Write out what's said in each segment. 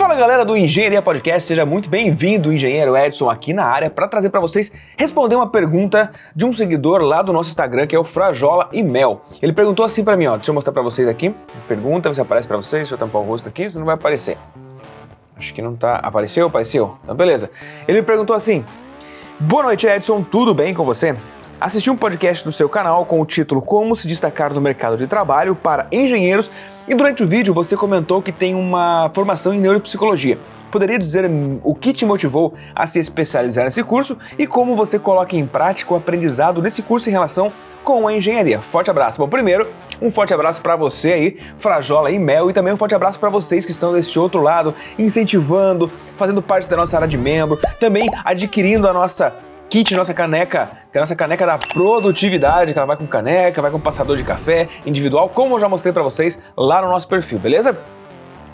Fala galera do Engenharia Podcast, seja muito bem-vindo, Engenheiro Edson aqui na área para trazer para vocês responder uma pergunta de um seguidor lá do nosso Instagram, que é o Frajola e Mel. Ele perguntou assim para mim, deixa eu mostrar para vocês aqui, pergunta, se aparece para vocês, deixa eu tampar o rosto aqui, senão não vai aparecer. Acho que não tá, apareceu? Então beleza. Ele me perguntou assim: boa noite Edson, tudo bem com você? Assisti um podcast do seu canal com o título Como se destacar no mercado de trabalho para engenheiros e durante o vídeo você comentou que tem uma formação em neuropsicologia. Poderia dizer o que te motivou a se especializar nesse curso e como você coloca em prática o aprendizado desse curso em relação com a engenharia? Forte abraço. Bom, primeiro, um forte abraço para você aí, Frajola e Mel, e também um forte abraço para vocês que estão desse outro lado, incentivando, fazendo parte da nossa área de membro, também adquirindo a nossa kit, nossa caneca, que é a nossa caneca da produtividade, que ela vai com caneca, vai com passador de café individual, como eu já mostrei pra vocês lá no nosso perfil, beleza?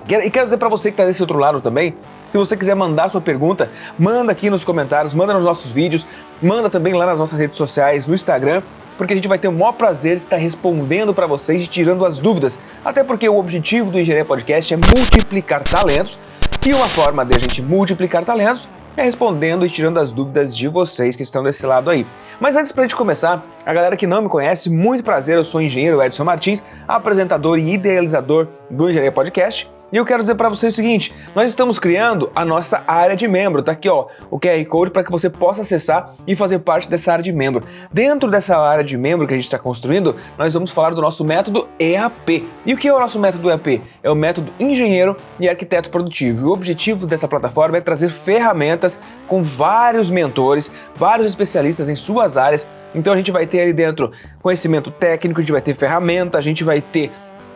E quero dizer pra você que tá desse outro lado também, se você quiser mandar sua pergunta, manda aqui nos comentários, manda nos nossos vídeos, manda também lá nas nossas redes sociais, no Instagram, porque a gente vai ter o maior prazer de estar respondendo para vocês e tirando as dúvidas, até porque o objetivo do Engenharia Podcast é multiplicar talentos, e uma forma de a gente multiplicar talentos é respondendo e tirando as dúvidas de vocês que estão desse lado aí. Mas antes pra gente começar, a galera que não me conhece, muito prazer, eu sou o engenheiro Edson Martins, apresentador e idealizador do Engenharia Podcast. E eu quero dizer para vocês o seguinte, nós estamos criando a nossa área de membro, tá aqui ó, o QR Code para que você possa acessar e fazer parte dessa área de membro. Dentro dessa área de membro que a gente está construindo, nós vamos falar do nosso método EAP. E o que é o nosso método EAP? É o método Engenheiro e Arquiteto Produtivo. E o objetivo dessa plataforma é trazer ferramentas com vários mentores, vários especialistas em suas áreas. Então a gente vai ter ali dentro conhecimento técnico, a gente vai ter ferramenta, a gente vai ter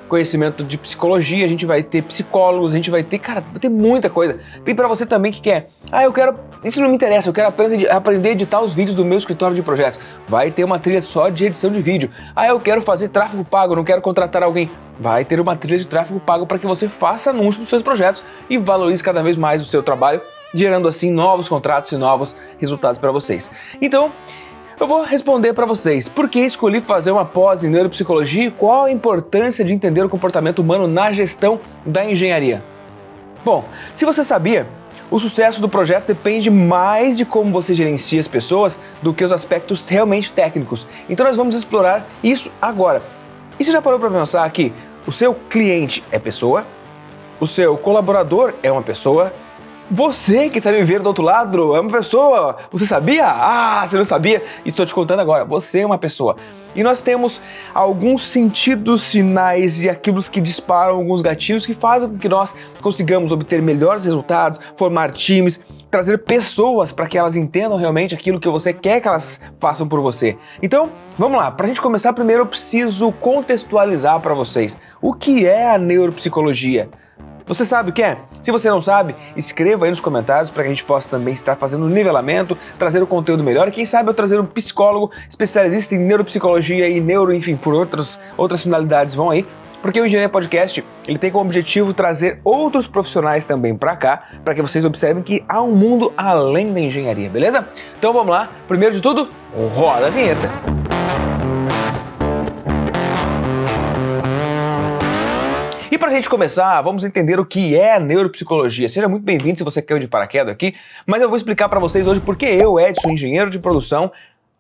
conhecimento de psicologia, a gente vai ter psicólogos, a gente vai ter, cara, vai ter muita coisa. E pra você também que quer, eu quero, isso não me interessa, eu quero aprender a editar os vídeos do meu escritório de projetos. Vai ter uma trilha só de edição de vídeo. Eu quero fazer tráfego pago, não quero contratar alguém. Vai ter uma trilha de tráfego pago para que você faça anúncio dos seus projetos e valorize cada vez mais o seu trabalho, gerando assim novos contratos e novos resultados para vocês. Então, eu vou responder para vocês por que escolhi fazer uma pós em neuropsicologia e qual a importância de entender o comportamento humano na gestão da engenharia. Bom, se você sabia, o sucesso do projeto depende mais de como você gerencia as pessoas do que os aspectos realmente técnicos. Então nós vamos explorar isso agora. E você já parou para pensar que o seu cliente é pessoa, o seu colaborador é uma pessoa, você que está me vendo do outro lado é uma pessoa, você sabia? Você não sabia? Estou te contando agora, você é uma pessoa. E nós temos alguns sentidos, sinais e aquilo que disparam alguns gatilhos que fazem com que nós consigamos obter melhores resultados, formar times, trazer pessoas para que elas entendam realmente aquilo que você quer que elas façam por você. Então, vamos lá, para a gente começar primeiro eu preciso contextualizar para vocês o que é a neuropsicologia. Você sabe o que é? Se você não sabe, escreva aí nos comentários para que a gente possa também estar fazendo um nivelamento, trazer o conteúdo melhor e quem sabe eu trazer um psicólogo especialista em neuropsicologia e enfim, por outras finalidades vão aí, porque o Engenharia Podcast ele tem como objetivo trazer outros profissionais também para cá, para que vocês observem que há um mundo além da engenharia, beleza? Então vamos lá, primeiro de tudo, roda a vinheta! E para a gente começar, vamos entender o que é a neuropsicologia. Seja muito bem-vindo se você caiu de paraquedas aqui, mas eu vou explicar para vocês hoje porque eu, Edson, engenheiro de produção,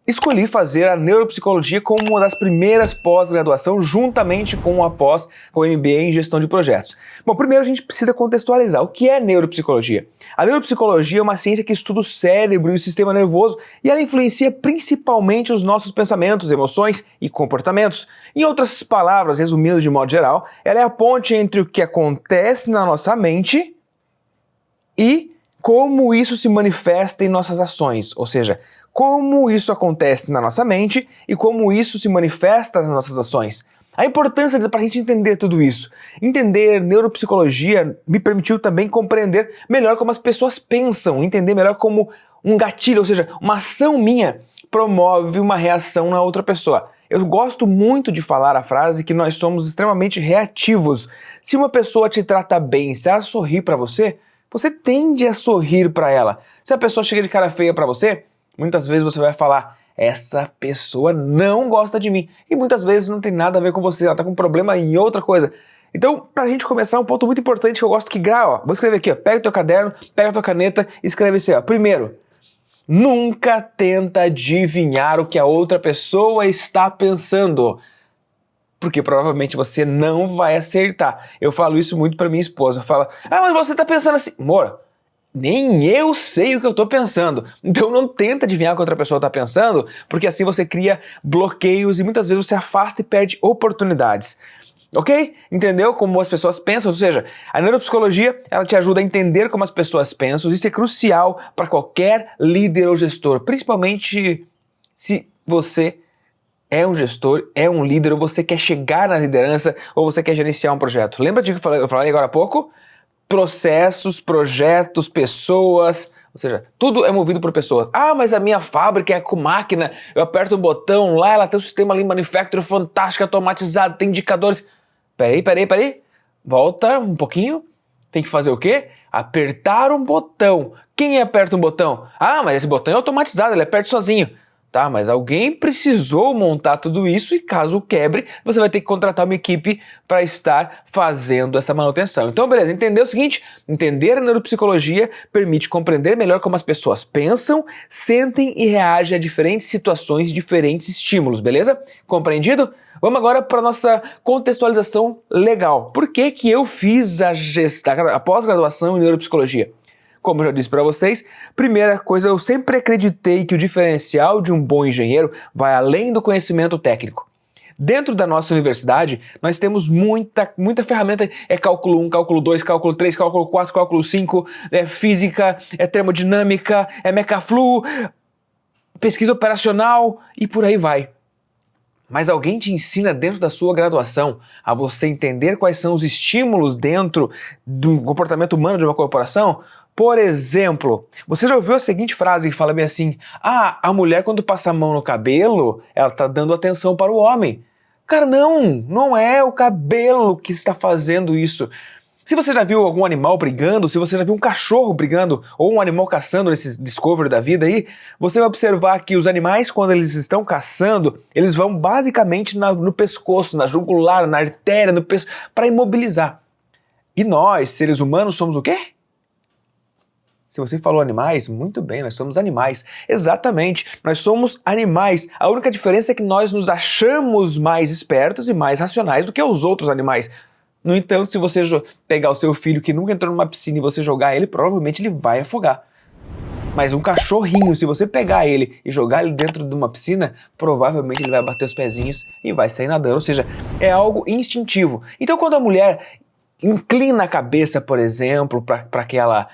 escolhi fazer a neuropsicologia como uma das primeiras pós-graduação, juntamente com a pós, com o MBA em gestão de projetos. Bom, primeiro a gente precisa contextualizar o que é neuropsicologia. A neuropsicologia é uma ciência que estuda o cérebro e o sistema nervoso e ela influencia principalmente os nossos pensamentos, emoções e comportamentos. Em outras palavras, resumindo de modo geral, ela é a ponte entre o que acontece na nossa mente e como isso se manifesta em nossas ações, ou seja, como isso acontece na nossa mente e como isso se manifesta nas nossas ações. A importância para a gente entender tudo isso. Entender neuropsicologia me permitiu também compreender melhor como as pessoas pensam, entender melhor como um gatilho, ou seja, uma ação minha promove uma reação na outra pessoa. Eu gosto muito de falar a frase que nós somos extremamente reativos. Se uma pessoa te trata bem, se ela sorrir para você, você tende a sorrir para ela. Se a pessoa chega de cara feia para você, muitas vezes você vai falar, essa pessoa não gosta de mim. E muitas vezes não tem nada a ver com você, ela está com um problema em outra coisa. Então, pra gente começar, um ponto muito importante que eu gosto que grava, ó, vou escrever aqui, ó, pega o teu caderno, pega a tua caneta e escreve assim, ó. Primeiro, nunca tenta adivinhar o que a outra pessoa está pensando, porque provavelmente você não vai acertar. Eu falo isso muito pra minha esposa, eu falo, mas você tá pensando assim, amor, nem eu sei o que eu tô pensando. Então não tenta adivinhar o que outra pessoa tá pensando, porque assim você cria bloqueios e muitas vezes você afasta e perde oportunidades. Ok? Entendeu como as pessoas pensam? Ou seja, a neuropsicologia ela te ajuda a entender como as pessoas pensam. Isso é crucial para qualquer líder ou gestor, principalmente se você é um gestor, é um líder, ou você quer chegar na liderança, ou você quer gerenciar um projeto. Lembra de que eu falei agora há pouco? Processos, projetos, pessoas, ou seja, tudo é movido por pessoas. Mas a minha fábrica é com máquina, eu aperto um botão lá, ela tem um sistema Lean Manufacturing fantástico, automatizado, tem indicadores. Peraí. Volta um pouquinho. Tem que fazer o quê? Apertar um botão. Quem aperta um botão? Mas esse botão é automatizado, ele aperta sozinho. Tá, mas alguém precisou montar tudo isso e caso quebre, você vai ter que contratar uma equipe para estar fazendo essa manutenção. Então, beleza, entender o seguinte, entender a neuropsicologia permite compreender melhor como as pessoas pensam, sentem e reagem a diferentes situações, diferentes estímulos, beleza? Compreendido? Vamos agora para a nossa contextualização legal. Por que que eu fiz a pós-graduação em neuropsicologia? Como eu já disse para vocês, primeira coisa, eu sempre acreditei que o diferencial de um bom engenheiro vai além do conhecimento técnico. Dentro da nossa universidade, nós temos muita ferramenta, é cálculo 1, cálculo 2, cálculo 3, cálculo 4, cálculo 5, é física, é termodinâmica, é mecaflu, pesquisa operacional e por aí vai. Mas alguém te ensina dentro da sua graduação a você entender quais são os estímulos dentro do comportamento humano de uma corporação? Por exemplo, você já ouviu a seguinte frase que fala bem assim, a mulher quando passa a mão no cabelo, ela tá dando atenção para o homem. Cara, não é o cabelo que está fazendo isso. Se você já viu algum animal brigando, se você já viu um cachorro brigando ou um animal caçando nesses Discovery da vida aí, você vai observar que os animais, quando eles estão caçando, eles vão basicamente no pescoço, na jugular, na artéria, no pescoço, para imobilizar. E nós, seres humanos, somos o quê? Se você falou animais, muito bem, nós somos animais. Exatamente, nós somos animais. A única diferença é que nós nos achamos mais espertos e mais racionais do que os outros animais. No entanto, se você pegar o seu filho que nunca entrou numa piscina e você jogar ele, provavelmente ele vai afogar. Mas um cachorrinho, se você pegar ele e jogar ele dentro de uma piscina, provavelmente ele vai bater os pezinhos e vai sair nadando. Ou seja, é algo instintivo. Então quando a mulher inclina a cabeça, por exemplo, para aquela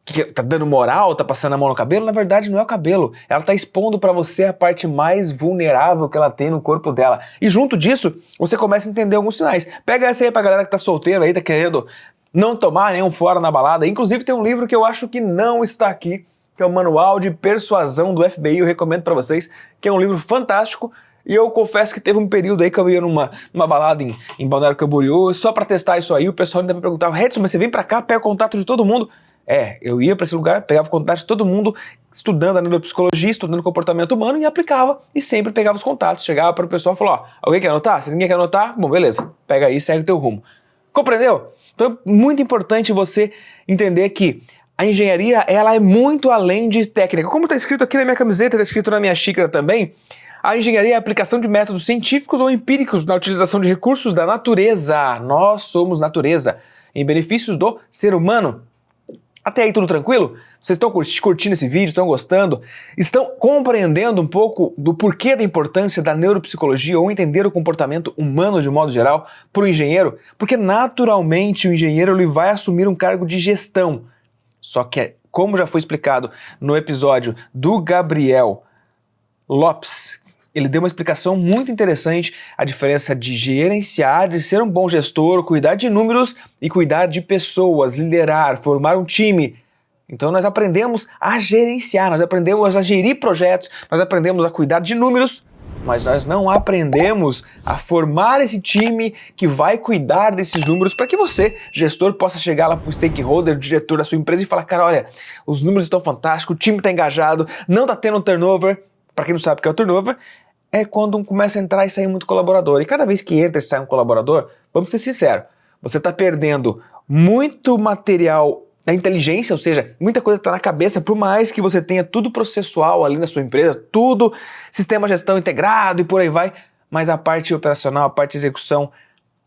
que tá dando moral, tá passando a mão no cabelo, na verdade não é o cabelo. Ela tá expondo para você a parte mais vulnerável que ela tem no corpo dela. E junto disso, você começa a entender alguns sinais. Pega essa aí pra galera que tá solteiro aí, tá querendo não tomar nenhum fora na balada. Inclusive tem um livro que eu acho que não está aqui, que é o Manual de Persuasão do FBI, eu recomendo para vocês, que é um livro fantástico. E eu confesso que teve um período aí que eu ia numa balada em Balneário Camboriú, só pra testar isso aí, o pessoal ainda me perguntava, Redson, mas você vem pra cá, pega o contato de todo mundo. Eu ia para esse lugar, pegava o contato de todo mundo, estudando a neuropsicologia, estudando o comportamento humano e aplicava. E sempre pegava os contatos, chegava para o pessoal e falou, alguém quer anotar? Se ninguém quer anotar, bom, beleza, pega aí e segue o teu rumo. Compreendeu? Então é muito importante você entender que a engenharia, ela é muito além de técnica. Como está escrito aqui na minha camiseta, está escrito na minha xícara também, a engenharia é a aplicação de métodos científicos ou empíricos na utilização de recursos da natureza. Nós somos natureza, em benefícios do ser humano. Até aí tudo tranquilo? Vocês estão curtindo esse vídeo, estão gostando? Estão compreendendo um pouco do porquê da importância da neuropsicologia ou entender o comportamento humano de modo geral para o engenheiro? Porque naturalmente o engenheiro ele vai assumir um cargo de gestão. Só que, como já foi explicado no episódio do Gabriel Lopes, ele deu uma explicação muito interessante, a diferença de gerenciar, de ser um bom gestor, cuidar de números e cuidar de pessoas, liderar, formar um time. Então nós aprendemos a gerenciar, nós aprendemos a gerir projetos, nós aprendemos a cuidar de números, mas nós não aprendemos a formar esse time que vai cuidar desses números para que você, gestor, possa chegar lá para o stakeholder, o diretor da sua empresa e falar, cara, olha, os números estão fantásticos, o time está engajado, não está tendo turnover. Para quem não sabe o que é o turnover, é quando começa a entrar e sair muito colaborador. E cada vez que entra e sai um colaborador, vamos ser sinceros, você está perdendo muito material da inteligência, ou seja, muita coisa está na cabeça, por mais que você tenha tudo processual ali na sua empresa, tudo sistema de gestão integrado e por aí vai, mas a parte operacional, a parte de execução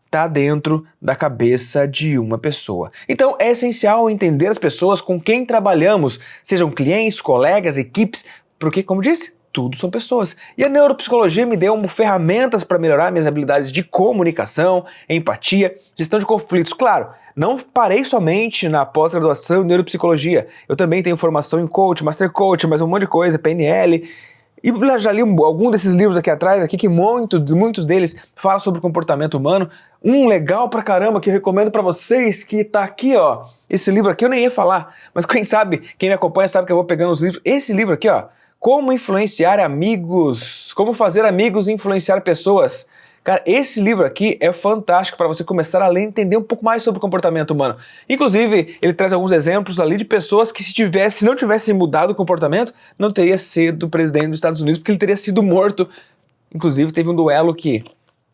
está dentro da cabeça de uma pessoa. Então é essencial entender as pessoas com quem trabalhamos, sejam clientes, colegas, equipes, porque, como disse, tudo são pessoas. E a neuropsicologia me deu ferramentas para melhorar minhas habilidades de comunicação, empatia, gestão de conflitos. Claro, não parei somente na pós-graduação em neuropsicologia. Eu também tenho formação em coach, master coach, mais um monte de coisa, PNL. E já li algum desses livros aqui atrás, aqui, que muitos deles falam sobre comportamento humano. Um legal pra caramba que eu recomendo pra vocês, que tá aqui, ó. Esse livro aqui eu nem ia falar, mas quem sabe, quem me acompanha sabe que eu vou pegando os livros. Esse livro aqui, ó. Como influenciar amigos, como fazer amigos e influenciar pessoas. Cara, esse livro aqui é fantástico para você começar a ler e entender um pouco mais sobre o comportamento humano. Inclusive, ele traz alguns exemplos ali de pessoas que se não tivessem mudado o comportamento, não teria sido presidente dos Estados Unidos, porque ele teria sido morto. Inclusive, teve um duelo que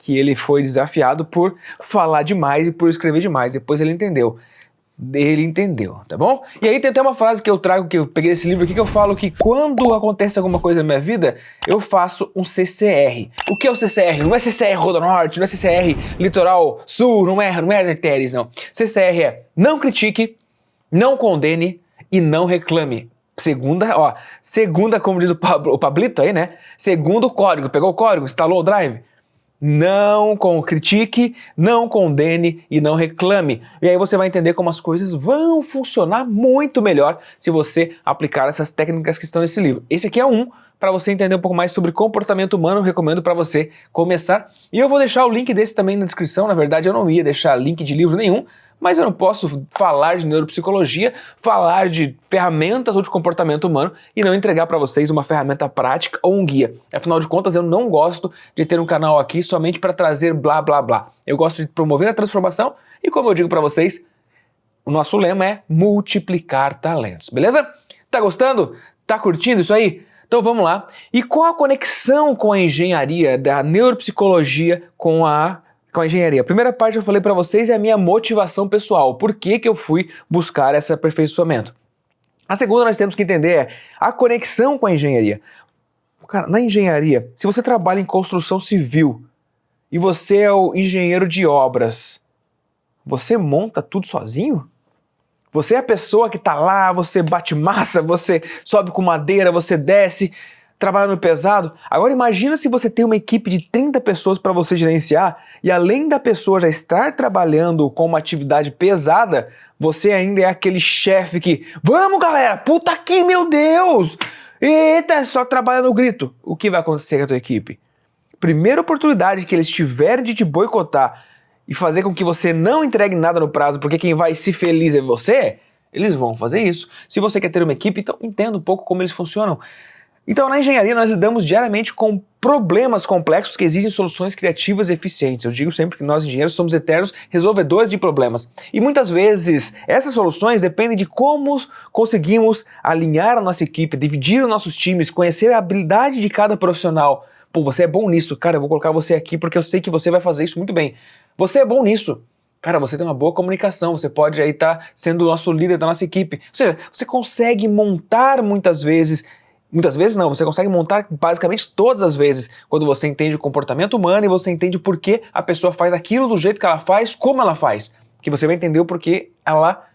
ele foi desafiado por falar demais e por escrever demais. Depois ele entendeu. Ele entendeu, tá bom? E aí tem até uma frase que eu trago, que eu peguei desse livro aqui, que eu falo que quando acontece alguma coisa na minha vida, eu faço um CCR. O que é o CCR? Não é CCR Roda Norte, não é CCR Litoral Sul, não é artérias, não. CCR é: não critique, não condene e não reclame. Segunda, como diz o Pablito aí, né? Segundo código, pegou o código, instalou o Drive? Não critique, não condene e não reclame. E aí você vai entender como as coisas vão funcionar muito melhor se você aplicar essas técnicas que estão nesse livro. Esse aqui é para você entender um pouco mais sobre comportamento humano, eu recomendo para você começar. E eu vou deixar o link desse também na descrição. Na verdade, eu não ia deixar link de livro nenhum, mas eu não posso falar de neuropsicologia, falar de ferramentas ou de comportamento humano e não entregar para vocês uma ferramenta prática ou um guia. Afinal de contas, eu não gosto de ter um canal aqui somente para trazer blá blá blá. Eu gosto de promover a transformação e, como eu digo para vocês, o nosso lema é multiplicar talentos, beleza? Tá gostando? Tá curtindo isso aí? Então vamos lá. E qual a conexão com a engenharia, da neuropsicologia com a engenharia? A primeira parte eu falei para vocês é a minha motivação pessoal. Por que eu fui buscar esse aperfeiçoamento? A segunda nós temos que entender é a conexão com a engenharia. Cara, na engenharia, se você trabalha em construção civil e você é o engenheiro de obras, você monta tudo sozinho? Você é a pessoa que tá lá, você bate massa, você sobe com madeira, você desce, trabalha no pesado. Agora imagina se você tem uma equipe de 30 pessoas para você gerenciar e além da pessoa já estar trabalhando com uma atividade pesada, você ainda é aquele chefe que: vamos galera, puta aqui, meu Deus! Eita, só trabalha no grito. O que vai acontecer com a tua equipe? Primeira oportunidade que eles tiverem de te boicotar e fazer com que você não entregue nada no prazo, porque quem vai se feliz é você, eles vão fazer isso. Se você quer ter uma equipe, então entenda um pouco como eles funcionam. Então, na engenharia, nós lidamos diariamente com problemas complexos que exigem soluções criativas e eficientes. Eu digo sempre que nós, engenheiros, somos eternos resolvedores de problemas. E muitas vezes, essas soluções dependem de como conseguimos alinhar a nossa equipe, dividir os nossos times, conhecer a habilidade de cada profissional. Pô, você é bom nisso, cara, eu vou colocar você aqui porque eu sei que você vai fazer isso muito bem. Você é bom nisso. Cara, você tem uma boa comunicação, você pode aí estar sendo o nosso líder da nossa equipe. Ou seja, você consegue montar muitas vezes não, você consegue montar basicamente todas as vezes quando você entende o comportamento humano e você entende por que a pessoa faz aquilo do jeito que ela faz, como ela faz. Que você vai entender o porquê ela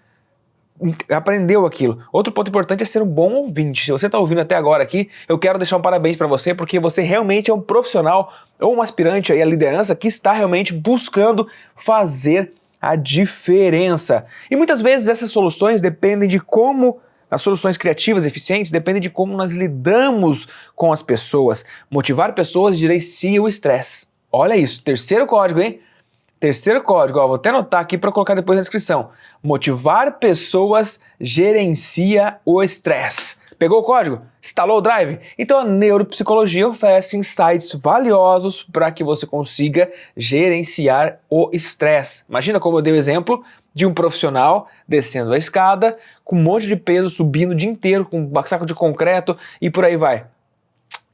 aprendeu aquilo. Outro ponto importante é ser um bom ouvinte. Se você está ouvindo até agora aqui, eu quero deixar um parabéns para você, porque você realmente é um profissional ou um aspirante aí à liderança que está realmente buscando fazer a diferença. E muitas vezes essas soluções dependem de como as soluções criativas e eficientes dependem de como nós lidamos com as pessoas. Motivar pessoas gerencia o estresse. Olha isso, terceiro código, hein? Terceiro código, ó, vou até anotar aqui para colocar depois na descrição. Motivar pessoas gerencia o estresse. Pegou o código? Instalou o Drive? Então a neuropsicologia oferece insights valiosos para que você consiga gerenciar o estresse. Imagina como eu dei o exemplo de um profissional descendo a escada com um monte de peso, subindo o dia inteiro com um saco de concreto e por aí vai.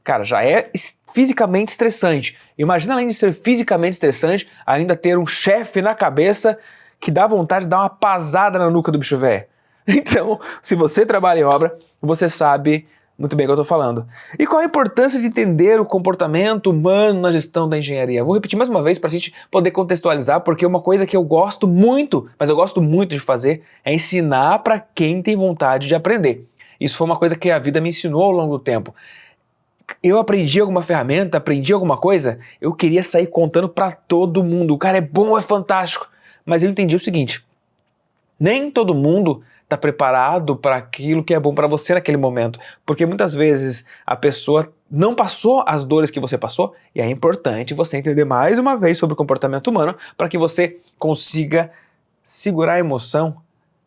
Cara, já é fisicamente estressante. Imagina, além de ser fisicamente estressante, ainda ter um chefe na cabeça que dá vontade de dar uma pasada na nuca do bicho velho. Então, se você trabalha em obra, você sabe muito bem o que eu estou falando. E qual a importância de entender o comportamento humano na gestão da engenharia? Vou repetir mais uma vez para a gente poder contextualizar, porque uma coisa que eu gosto muito, mas eu gosto muito de fazer, é ensinar para quem tem vontade de aprender. Isso foi uma coisa que a vida me ensinou ao longo do tempo. Eu aprendi alguma ferramenta, aprendi alguma coisa, eu queria sair contando para todo mundo. O cara é bom, é fantástico. Mas eu entendi o seguinte, nem todo mundo está preparado para aquilo que é bom para você naquele momento, porque muitas vezes a pessoa não passou as dores que você passou, e é importante você entender mais uma vez sobre o comportamento humano para que você consiga segurar a emoção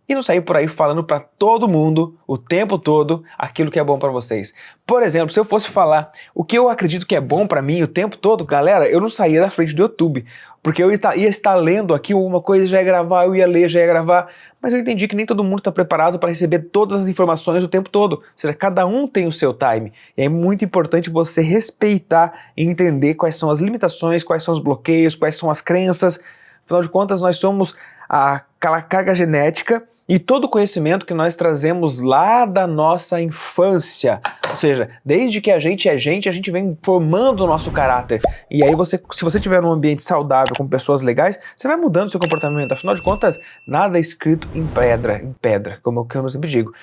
e não sair por aí falando para todo mundo o tempo todo aquilo que é bom para vocês. Por exemplo, se eu fosse falar o que eu acredito que é bom para mim o tempo todo, galera, eu não saía da frente do YouTube, porque eu ia estar lendo aqui uma coisa, já ia gravar, eu ia ler, já ia gravar, mas eu entendi que nem todo mundo está preparado para receber todas as informações o tempo todo, ou seja, cada um tem o seu time, e é muito importante você respeitar e entender quais são as limitações, quais são os bloqueios, quais são as crenças. Afinal de contas, nós somos aquela carga genética e todo o conhecimento que nós trazemos lá da nossa infância. Ou seja, desde que a gente vem formando o nosso caráter. E aí se você estiver num ambiente saudável, com pessoas legais, você vai mudando o seu comportamento. Afinal de contas, nada é escrito em pedra, como eu sempre digo.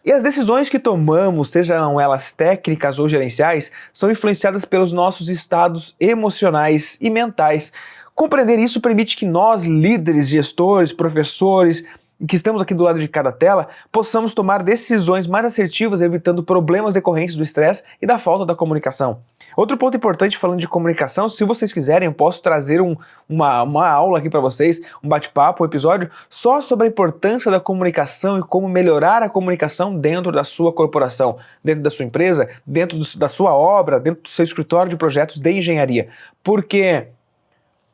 E as decisões que tomamos, sejam elas técnicas ou gerenciais, são influenciadas pelos nossos estados emocionais e mentais. Compreender isso permite que nós, líderes, gestores, professores, que estamos aqui do lado de cada tela, possamos tomar decisões mais assertivas, evitando problemas decorrentes do estresse e da falta da comunicação. Outro ponto importante falando de comunicação, se vocês quiserem, eu posso trazer uma aula aqui para vocês, um bate-papo, um episódio, só sobre a importância da comunicação e como melhorar a comunicação dentro da sua corporação, dentro da sua empresa, dentro da sua obra, dentro do seu escritório de projetos de engenharia. Porque,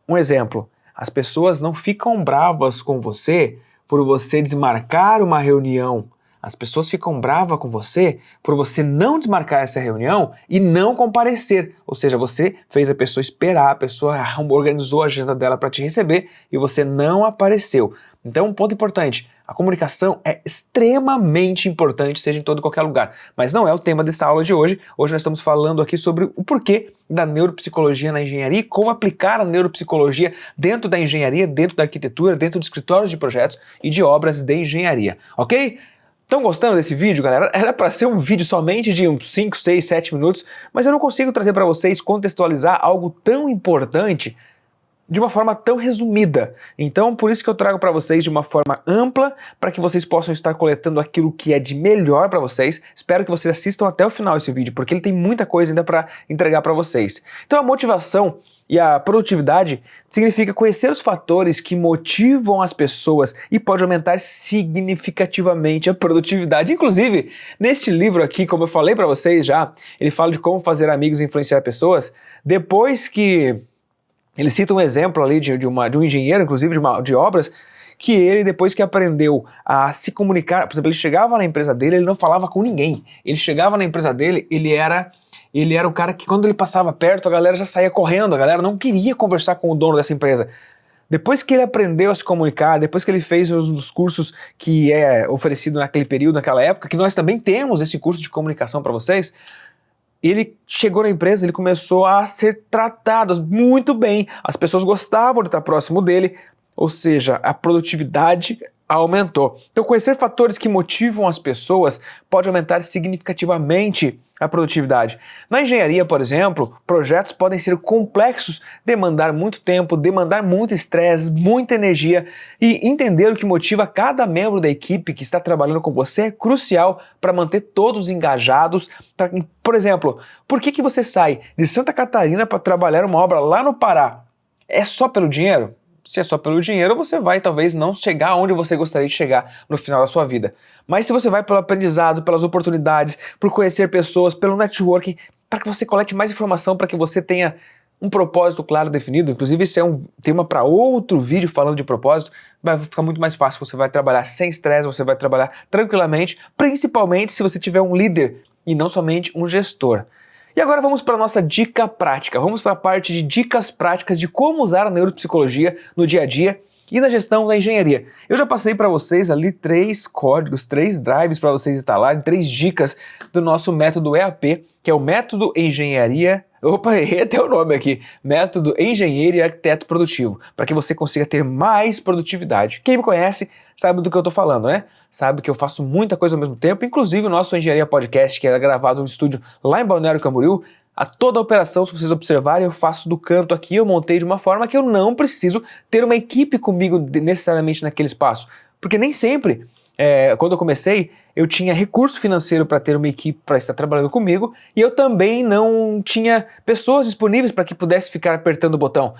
um exemplo, as pessoas não ficam bravas com você por você desmarcar uma reunião. As pessoas ficam bravas com você por você não desmarcar essa reunião e não comparecer. Ou seja, você fez a pessoa esperar, a pessoa organizou a agenda dela para te receber e você não apareceu. Então, um ponto importante, a comunicação é extremamente importante, seja em todo e qualquer lugar. Mas não é o tema dessa aula de hoje. Hoje nós estamos falando aqui sobre o porquê da neuropsicologia na engenharia e como aplicar a neuropsicologia dentro da engenharia, dentro da arquitetura, dentro de escritórios de projetos e de obras de engenharia, ok? Estão gostando desse vídeo, galera? Era para ser um vídeo somente de uns 5, 6, 7 minutos, mas eu não consigo trazer para vocês contextualizar algo tão importante de uma forma tão resumida. Então, por isso que eu trago para vocês de uma forma ampla, para que vocês possam estar coletando aquilo que é de melhor para vocês. Espero que vocês assistam até o final esse vídeo, porque ele tem muita coisa ainda para entregar para vocês. Então, a motivação e a produtividade significa conhecer os fatores que motivam as pessoas e pode aumentar significativamente a produtividade. Inclusive, neste livro aqui, como eu falei para vocês já, ele fala de como fazer amigos e influenciar pessoas. Depois que ele cita um exemplo ali de um engenheiro, inclusive de obras, que ele, depois que aprendeu a se comunicar, por exemplo, ele chegava na empresa dele, ele não falava com ninguém. Ele chegava na empresa dele, ele era o cara que quando ele passava perto, a galera já saía correndo, a galera não queria conversar com o dono dessa empresa. Depois que ele aprendeu a se comunicar, depois que ele fez um dos cursos que é oferecido naquele período, naquela época, que nós também temos esse curso de comunicação para vocês, ele chegou na empresa, ele começou a ser tratado muito bem, as pessoas gostavam de estar próximo dele, ou seja, a produtividade aumentou. Então, conhecer fatores que motivam as pessoas pode aumentar significativamente a produtividade. Na engenharia, por exemplo, projetos podem ser complexos, demandar muito tempo, demandar muito estresse, muita energia, e entender o que motiva cada membro da equipe que está trabalhando com você é crucial para manter todos engajados. Por exemplo, por que você sai de Santa Catarina para trabalhar uma obra lá no Pará? É só pelo dinheiro? Se é só pelo dinheiro, você vai talvez não chegar onde você gostaria de chegar no final da sua vida. Mas se você vai pelo aprendizado, pelas oportunidades, por conhecer pessoas, pelo networking, para que você colete mais informação, para que você tenha um propósito claro definido, inclusive esse é um tema para outro vídeo falando de propósito, vai ficar muito mais fácil, você vai trabalhar sem estresse, você vai trabalhar tranquilamente, principalmente se você tiver um líder e não somente um gestor. E agora vamos para a nossa dica prática, vamos para a parte de dicas práticas de como usar a neuropsicologia no dia a dia e na gestão da engenharia. Eu já passei para vocês ali 3 códigos, 3 drives para vocês instalarem, 3 dicas do nosso método EAP, que é o método engenharia. Opa, errei até o nome aqui. Método Engenheiro e Arquiteto Produtivo, para que você consiga ter mais produtividade. Quem me conhece sabe do que eu tô falando, né? Sabe que eu faço muita coisa ao mesmo tempo, inclusive o nosso Engenharia Podcast, que era gravado no estúdio lá em Balneário Camboriú, a toda a operação, se vocês observarem, eu faço do canto aqui, eu montei de uma forma que eu não preciso ter uma equipe comigo necessariamente naquele espaço. Porque nem sempre, quando eu comecei, eu tinha recurso financeiro para ter uma equipe para estar trabalhando comigo e eu também não tinha pessoas disponíveis para que pudesse ficar apertando o botão,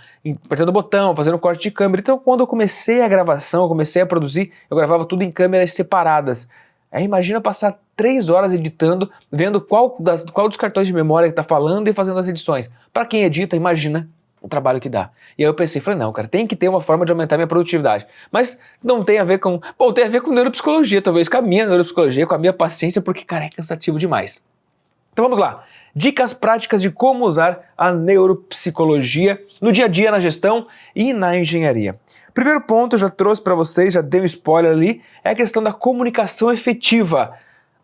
fazendo corte de câmera. Então, quando eu comecei a gravação, eu comecei a produzir, eu gravava tudo em câmeras separadas. Aí imagina passar 3 horas editando, vendo qual dos cartões de memória que está falando e fazendo as edições. Para quem edita, imagina o trabalho que dá. E aí eu pensei, falei, não, cara, tem que ter uma forma de aumentar minha produtividade. Mas não tem a ver com... Bom, tem a ver com neuropsicologia, talvez com a minha neuropsicologia, com a minha paciência, porque, cara, é cansativo demais. Então vamos lá. Dicas práticas de como usar a neuropsicologia no dia a dia, na gestão e na engenharia. Primeiro ponto, eu já trouxe para vocês, já dei um spoiler ali, é a questão da comunicação efetiva.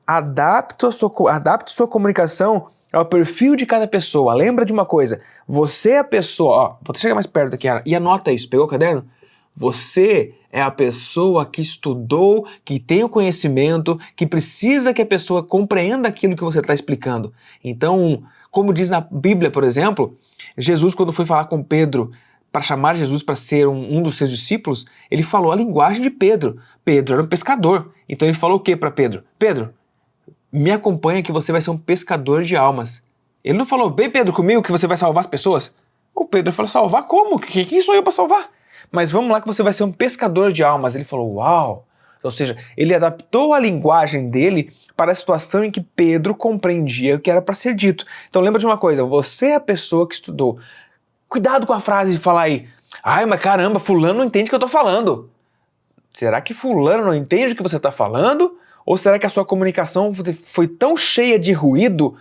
Adapte sua comunicação ao perfil de cada pessoa. Lembra de uma coisa, você é a pessoa, ó, vou chegar mais perto aqui e anota isso, pegou o caderno? Você é a pessoa que estudou, que tem o conhecimento, que precisa que a pessoa compreenda aquilo que você está explicando. Então, como diz na Bíblia, por exemplo, Jesus, quando foi falar com Pedro, para chamar Jesus para ser um dos seus discípulos, ele falou a linguagem de Pedro. Pedro era um pescador. Então ele falou o que para Pedro? Pedro, me acompanha que você vai ser um pescador de almas. Ele não falou, vem Pedro comigo que você vai salvar as pessoas. O Pedro falou, salvar como? Quem sou eu para salvar? Mas vamos lá que você vai ser um pescador de almas. Ele falou, uau! Ou seja, ele adaptou a linguagem dele para a situação em que Pedro compreendia o que era para ser dito. Então lembra de uma coisa, você é a pessoa que estudou. Cuidado com a frase de falar aí, ai, mas caramba, fulano não entende o que eu tô falando. Será que fulano não entende o que você tá falando? Ou será que a sua comunicação foi tão cheia de ruído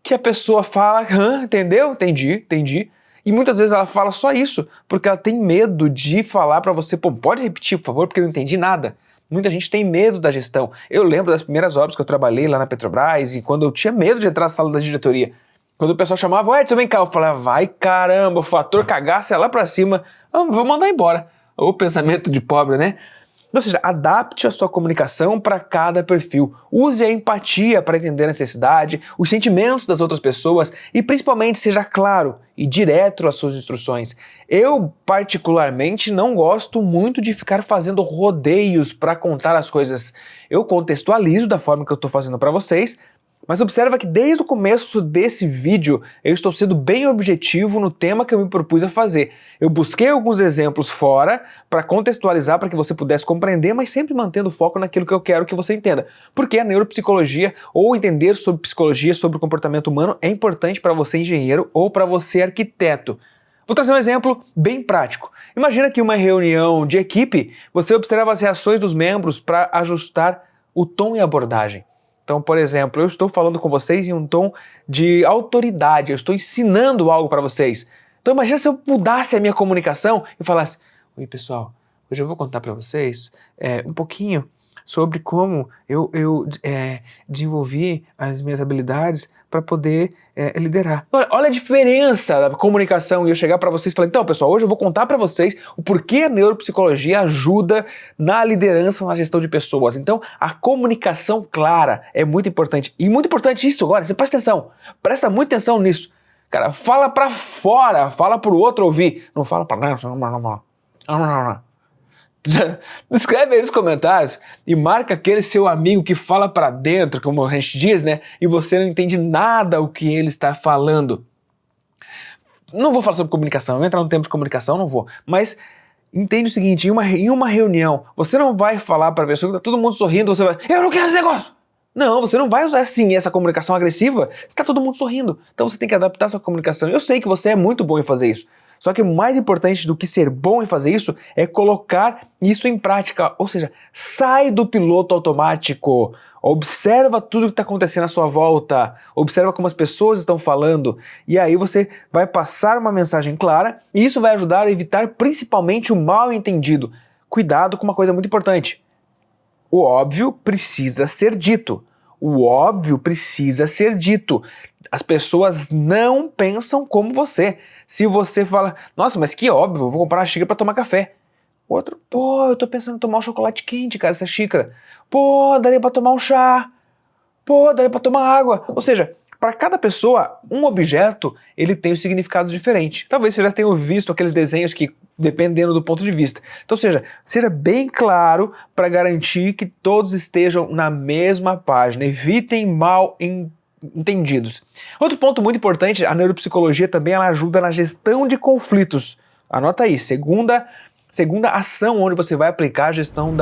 que a pessoa fala, entendeu? Entendi. E muitas vezes ela fala só isso, porque ela tem medo de falar pra você, pô, pode repetir, por favor, porque eu não entendi nada. Muita gente tem medo da gestão. Eu lembro das primeiras obras que eu trabalhei lá na Petrobras e quando eu tinha medo de entrar na sala da diretoria. Quando o pessoal chamava, Edson, vem cá, eu falava, vai caramba, o fator cagaço é lá pra cima, vou mandar embora. O pensamento de pobre, né? Ou seja, adapte a sua comunicação para cada perfil. Use a empatia para entender a necessidade, os sentimentos das outras pessoas e principalmente seja claro e direto às suas instruções. Eu, particularmente, não gosto muito de ficar fazendo rodeios para contar as coisas. Eu contextualizo da forma que eu estou fazendo para vocês, mas observa que desde o começo desse vídeo eu estou sendo bem objetivo no tema que eu me propus a fazer. Eu busquei alguns exemplos fora para contextualizar para que você pudesse compreender, mas sempre mantendo foco naquilo que eu quero que você entenda. Porque a neuropsicologia ou entender sobre psicologia, sobre o comportamento humano é importante para você engenheiro ou para você arquiteto. Vou trazer um exemplo bem prático. Imagina que em uma reunião de equipe você observa as reações dos membros para ajustar o tom e a abordagem. Então, por exemplo, eu estou falando com vocês em um tom de autoridade, eu estou ensinando algo para vocês. Então imagina se eu mudasse a minha comunicação e falasse, oi pessoal, hoje eu vou contar para vocês um pouquinho sobre como eu desenvolvi as minhas habilidades para poder liderar. Olha a diferença da comunicação e eu chegar para vocês e falar, então pessoal, hoje eu vou contar para vocês o porquê a neuropsicologia ajuda na liderança, na gestão de pessoas. Então a comunicação clara é muito importante. E muito importante isso agora, você presta atenção, presta muita atenção nisso. Cara, fala para fora, fala pro outro ouvir, não fala para não. Escreve aí nos comentários e marca aquele seu amigo que fala pra dentro, como a gente diz, né? E você não entende nada o que ele está falando. Não vou falar sobre comunicação, eu vou entrar no tempo de comunicação, não vou. Mas entende o seguinte, em uma reunião, você não vai falar pra pessoa que tá todo mundo sorrindo, você vai, eu não quero esse negócio! Não, você não vai usar assim essa comunicação agressiva, está todo mundo sorrindo. Então você tem que adaptar sua comunicação. Eu sei que você é muito bom em fazer isso. Só que o mais importante do que ser bom em fazer isso é colocar isso em prática, ou seja, sai do piloto automático, observa tudo que está acontecendo à sua volta, observa como as pessoas estão falando, e aí você vai passar uma mensagem clara, e isso vai ajudar a evitar principalmente o mal entendido. Cuidado com uma coisa muito importante. O óbvio precisa ser dito. O óbvio precisa ser dito. As pessoas não pensam como você. Se você fala, nossa, mas que óbvio, eu vou comprar uma xícara para tomar café. O outro, pô, eu tô pensando em tomar um chocolate quente, cara, essa xícara. Pô, daria para tomar um chá. Pô, daria para tomar água. Ou seja, para cada pessoa, um objeto, ele tem um significado diferente. Talvez você já tenha visto aqueles desenhos que, dependendo do ponto de vista. Então, seja bem claro para garantir que todos estejam na mesma página. Evitem mal entendidos. Outro ponto muito importante, a neuropsicologia também ela ajuda na gestão de conflitos. Anota aí, segunda ação onde você vai aplicar a gestão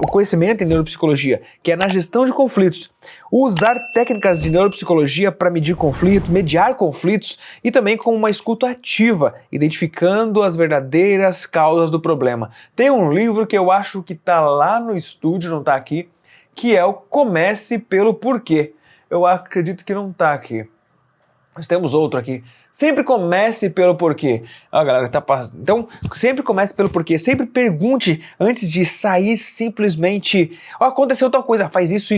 o conhecimento em neuropsicologia, que é na gestão de conflitos. Usar técnicas de neuropsicologia para mediar conflitos e também com uma escuta ativa, identificando as verdadeiras causas do problema. Tem um livro que eu acho que está lá no estúdio, não está aqui, que é o Comece pelo Porquê. Eu acredito que não está aqui. Nós temos outro aqui. Sempre comece pelo porquê. Ó, galera, tá passando. Então, sempre comece pelo porquê. Sempre pergunte antes de sair simplesmente. Ó, aconteceu tal coisa, faz isso.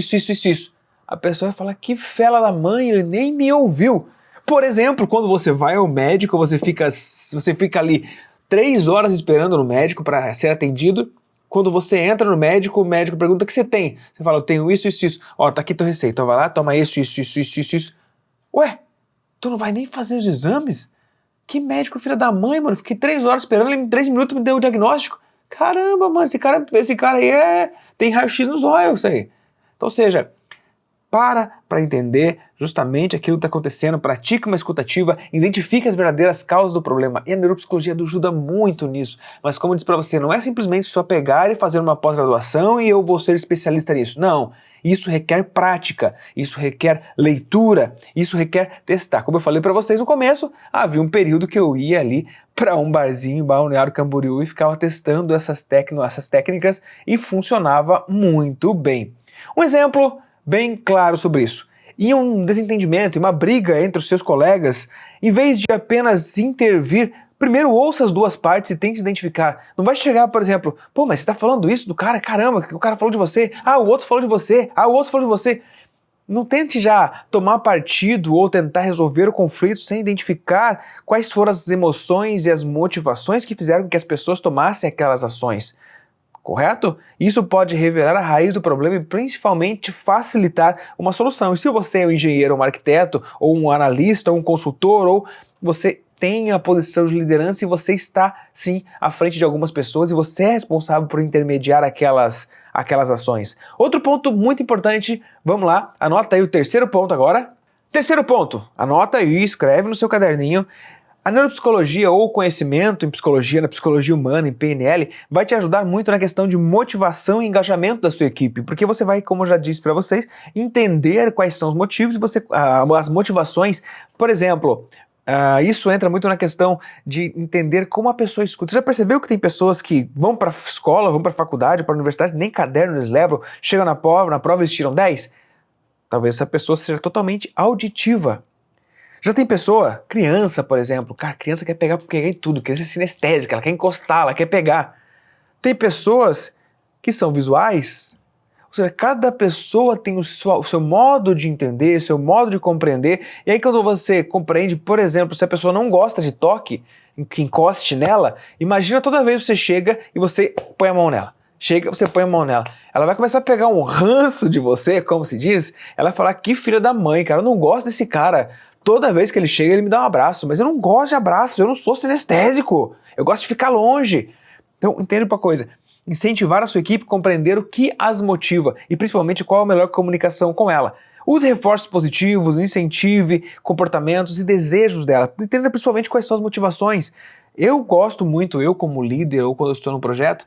A pessoa vai falar, que fela da mãe, ele nem me ouviu. Por exemplo, quando você vai ao médico, você fica ali 3 horas esperando no médico para ser atendido. Quando você entra no médico, o médico pergunta o que você tem. Você fala, eu tenho isso. Ó, tá aqui tua receita. Então vai lá, toma isso. Ué? Tu não vai nem fazer os exames? Que médico filha da mãe, mano. Fiquei 3 horas esperando, ele em 3 minutos me deu o diagnóstico. Caramba, mano, esse cara aí tem raio-x nos olhos, isso aí. Então, ou seja, para entender justamente aquilo que está acontecendo, pratique uma escutativa, identifique as verdadeiras causas do problema. E a neuropsicologia ajuda muito nisso. Mas como eu disse para você, não é simplesmente só pegar e fazer uma pós-graduação e eu vou ser especialista nisso. Não. Isso requer prática, isso requer leitura, isso requer testar. Como eu falei para vocês no começo, havia um período que eu ia ali para um barzinho, Balneário Camboriú, e ficava testando essas técnicas e funcionava muito bem. Um exemplo bem claro sobre isso. Em um desentendimento, em uma briga entre os seus colegas, em vez de apenas intervir, primeiro ouça as duas partes e tente identificar. Não vai chegar, por exemplo, pô, mas você está falando isso do cara? Caramba, o cara falou de você. Ah, o outro falou de você. Ah, o outro falou de você. Não tente já tomar partido ou tentar resolver o conflito sem identificar quais foram as emoções e as motivações que fizeram com que as pessoas tomassem aquelas ações. Correto? Isso pode revelar a raiz do problema e principalmente facilitar uma solução. E se você é um engenheiro, um arquiteto, ou um analista, ou um consultor, ou você tem a posição de liderança e você está, sim, à frente de algumas pessoas e você é responsável por intermediar aquelas ações. Outro ponto muito importante, vamos lá, anota aí o terceiro ponto agora. Terceiro ponto, anota e escreve no seu caderninho. A neuropsicologia ou conhecimento em psicologia, na psicologia humana, em PNL, vai te ajudar muito na questão de motivação e engajamento da sua equipe, porque você vai, como eu já disse para vocês, entender quais são os motivos e as motivações. Por exemplo, isso entra muito na questão de entender como a pessoa escuta. Você já percebeu que tem pessoas que vão para a escola, vão para a faculdade, para a universidade, nem caderno eles levam, chegam na prova eles tiram 10? Talvez essa pessoa seja totalmente auditiva. Já tem pessoa, criança, por exemplo, cara, criança quer pegar em tudo, criança é sinestésica, ela quer encostar, ela quer pegar. Tem pessoas que são visuais, ou seja, cada pessoa tem o seu modo de entender, o seu modo de compreender, e aí quando você compreende, por exemplo, se a pessoa não gosta de toque, que encoste nela, imagina toda vez que você chega e você põe a mão nela. Chega, você põe a mão nela. Ela vai começar a pegar um ranço de você, como se diz, ela vai falar, que filha da mãe, cara, eu não gosto desse cara. Toda vez que ele chega, ele me dá um abraço, mas eu não gosto de abraços, eu não sou sinestésico, eu gosto de ficar longe. Então, entenda uma coisa, incentivar a sua equipe a compreender o que as motiva e principalmente qual a melhor comunicação com ela. Use reforços positivos, incentive comportamentos e desejos dela, entenda principalmente quais são as motivações. Eu gosto muito, eu como líder ou quando eu estou num projeto,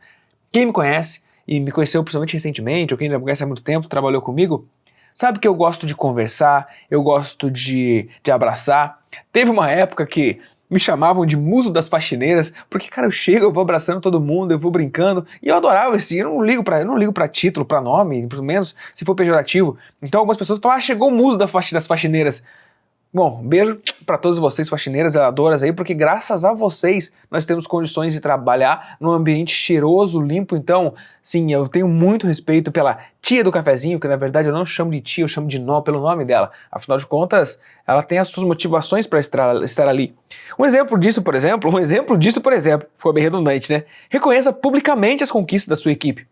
quem me conhece e me conheceu principalmente recentemente, ou quem já me conhece há muito tempo, trabalhou comigo, sabe que eu gosto de conversar, eu gosto de abraçar. Teve uma época que me chamavam de muso das faxineiras, porque, cara, eu chego, eu vou abraçando todo mundo, eu vou brincando, e eu adorava eu não ligo pra título, pra nome, pelo menos se for pejorativo. Então algumas pessoas falam, chegou o muso das faxineiras. Bom, beijo para todos vocês faxineiras, zeladoras aí, porque graças a vocês nós temos condições de trabalhar num ambiente cheiroso, limpo. Então, sim, eu tenho muito respeito pela tia do cafezinho, que na verdade eu não chamo de tia, eu chamo de nó pelo nome dela. Afinal de contas, ela tem as suas motivações para estar ali. Um exemplo disso, por exemplo, foi bem redundante, né? Reconheça publicamente as conquistas da sua equipe.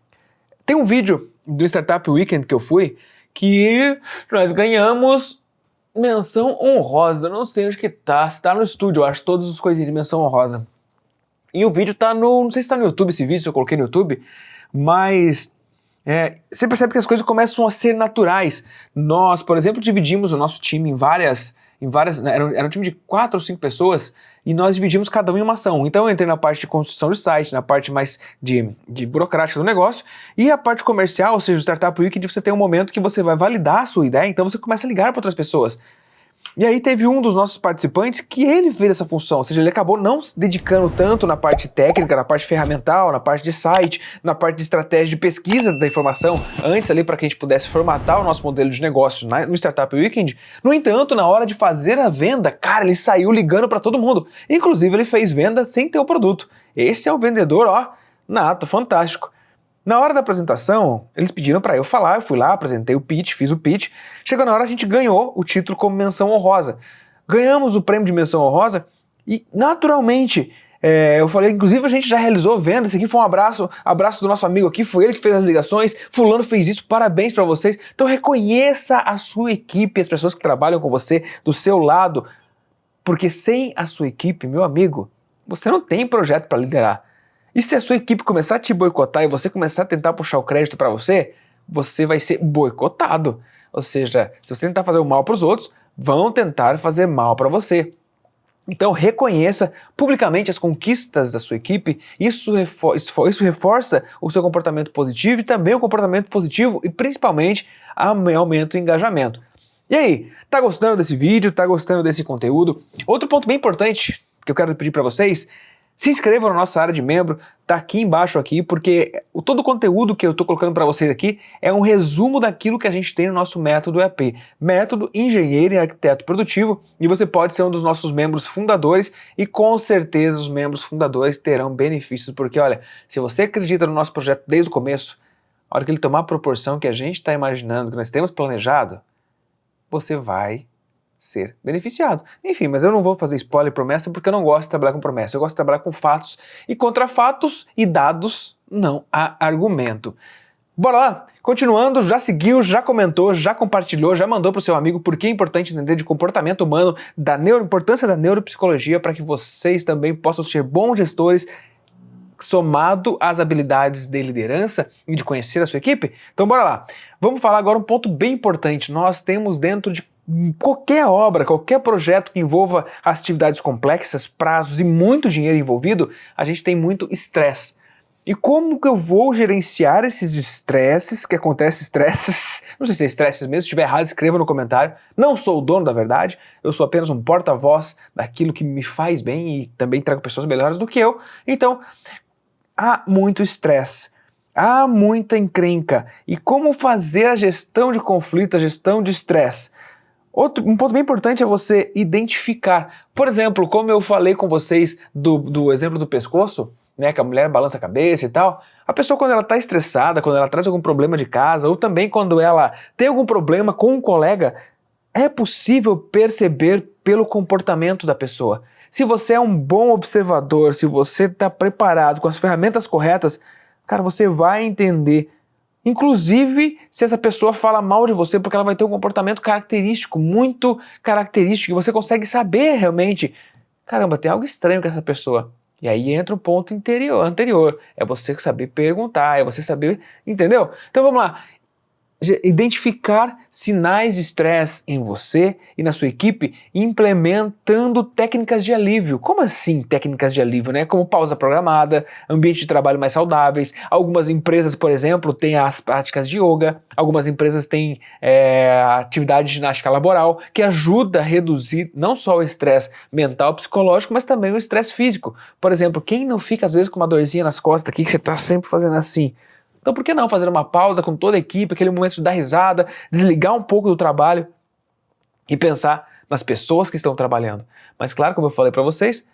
Tem um vídeo do Startup Weekend que eu fui, que nós ganhamos menção honrosa, não sei onde que tá, se tá no estúdio, eu acho, todas as coisinhas de menção honrosa. E o vídeo tá não sei se tá no YouTube esse vídeo, se eu coloquei no YouTube, mas você percebe que as coisas começam a ser naturais. Nós, por exemplo, dividimos o nosso time em várias, era um time de 4 ou 5 pessoas, e nós dividimos cada um em uma ação. Então eu entrei na parte de construção de site, na parte mais de burocrática do negócio, e a parte comercial, ou seja, o Startup Weekend, você tem um momento que você vai validar a sua ideia, então você começa a ligar para outras pessoas. E aí teve um dos nossos participantes que ele fez essa função, ou seja, ele acabou não se dedicando tanto na parte técnica, na parte ferramental, na parte de site, na parte de estratégia de pesquisa da informação, antes ali para que a gente pudesse formatar o nosso modelo de negócio no Startup Weekend. No entanto, na hora de fazer a venda, cara, ele saiu ligando para todo mundo. Inclusive, ele fez venda sem ter o produto. Esse é um vendedor, ó, nato, fantástico. Na hora da apresentação, eles pediram para eu falar, eu fui lá, apresentei o pitch, fiz o pitch. Chegou na hora, a gente ganhou o título como menção honrosa. Ganhamos o prêmio de menção honrosa e, naturalmente, eu falei, inclusive a gente já realizou venda, esse aqui foi um abraço do nosso amigo aqui, foi ele que fez as ligações, fulano fez isso, parabéns para vocês. Então reconheça a sua equipe, as pessoas que trabalham com você, do seu lado, porque sem a sua equipe, meu amigo, você não tem projeto para liderar. E se a sua equipe começar a te boicotar e você começar a tentar puxar o crédito para você, você vai ser boicotado. Ou seja, se você tentar fazer o mal para os outros, vão tentar fazer mal para você. Então reconheça publicamente as conquistas da sua equipe, isso reforça o seu comportamento positivo e também o comportamento positivo e principalmente aumenta o engajamento. E aí, tá gostando desse vídeo? Tá gostando desse conteúdo? Outro ponto bem importante que eu quero pedir para vocês: se inscrevam na nossa área de membro, tá aqui embaixo aqui, porque todo o conteúdo que eu tô colocando para vocês aqui é um resumo daquilo que a gente tem no nosso método EAP, Método Engenheiro e Arquiteto Produtivo, e você pode ser um dos nossos membros fundadores e com certeza os membros fundadores terão benefícios, porque olha, se você acredita no nosso projeto desde o começo, a hora que ele tomar a proporção que a gente está imaginando, que nós temos planejado, você vai ser beneficiado. Enfim, mas eu não vou fazer spoiler e promessa porque eu não gosto de trabalhar com promessa, eu gosto de trabalhar com fatos, e contra fatos e dados não há argumento. Bora lá? Continuando, já seguiu, já comentou, já compartilhou, já mandou para o seu amigo porque é importante entender de comportamento humano, da importância da neuropsicologia para que vocês também possam ser bons gestores, somado às habilidades de liderança e de conhecer a sua equipe. Então bora lá. Vamos falar agora um ponto bem importante. Nós temos dentro de qualquer obra, qualquer projeto que envolva atividades complexas, prazos e muito dinheiro envolvido, a gente tem muito estresse. E como que eu vou gerenciar esses estresses, que acontecem estresses, não sei se é estresses mesmo, se estiver errado escreva no comentário. Não sou o dono da verdade, eu sou apenas um porta-voz daquilo que me faz bem e também trago pessoas melhores do que eu. Então, há muito estresse, há muita encrenca. E como fazer a gestão de conflito, a gestão de estresse? Um ponto bem importante é você identificar. Por exemplo, como eu falei com vocês do exemplo do pescoço, né, que a mulher balança a cabeça e tal, a pessoa quando ela está estressada, quando ela traz algum problema de casa, ou também quando ela tem algum problema com um colega, é possível perceber pelo comportamento da pessoa. Se você é um bom observador, se você está preparado com as ferramentas corretas, cara, você vai entender. Inclusive, se essa pessoa fala mal de você, porque ela vai ter um comportamento característico, muito característico, e você consegue saber realmente, caramba, tem algo estranho com essa pessoa. E aí entra o ponto anterior, é você saber perguntar, é você saber, entendeu? Então vamos lá. identificar sinais de estresse em você e na sua equipe, implementando técnicas de alívio. Como assim técnicas de alívio, né? Como pausa programada, ambiente de trabalho mais saudáveis. Algumas empresas, por exemplo, têm as práticas de yoga, algumas empresas têm atividade de ginástica laboral, que ajuda a reduzir não só o estresse mental, psicológico, mas também o estresse físico. Por exemplo, quem não fica às vezes com uma dorzinha nas costas aqui, que você está sempre fazendo assim? Então por que não fazer uma pausa com toda a equipe, aquele momento de dar risada, desligar um pouco do trabalho e pensar nas pessoas que estão trabalhando. Mas claro, como eu falei para vocês,